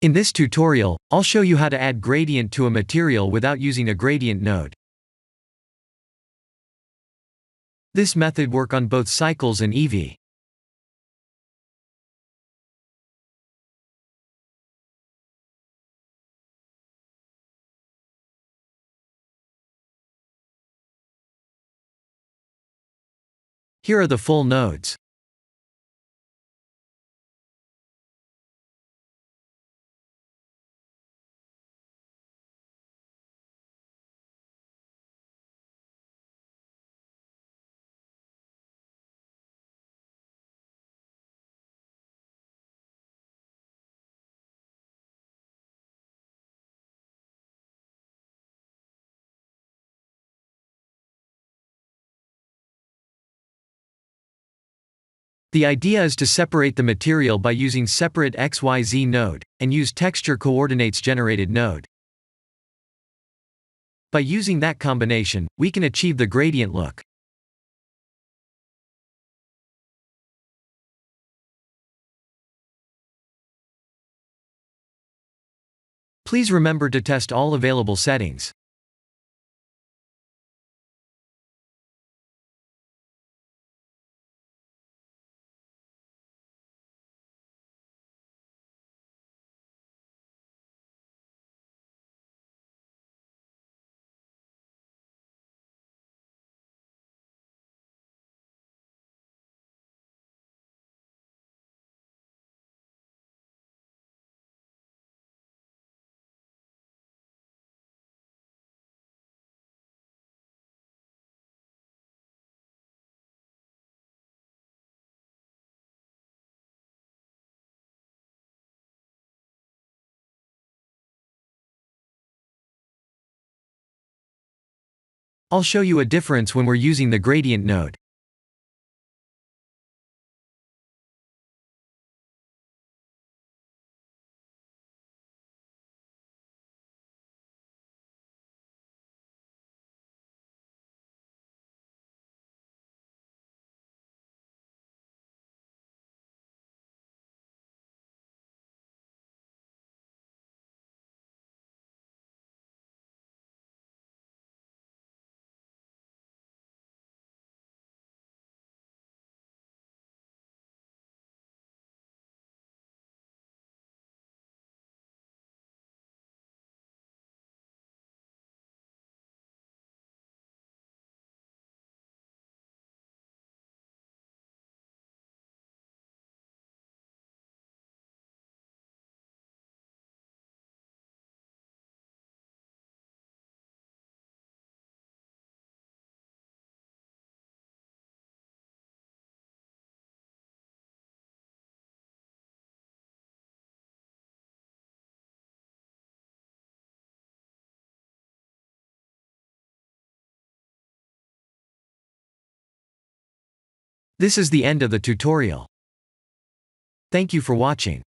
In this tutorial, I'll show you how to add gradient to a material without using a gradient node. This method works on both Cycles and Eevee. Here are the full nodes. The idea is to separate the material by using separate XYZ node, and use texture coordinates generated node. By using that combination, we can achieve the gradient look. Please remember to test all available settings. I'll show you a difference when we're using the gradient node. This is the end of the tutorial. Thank you for watching.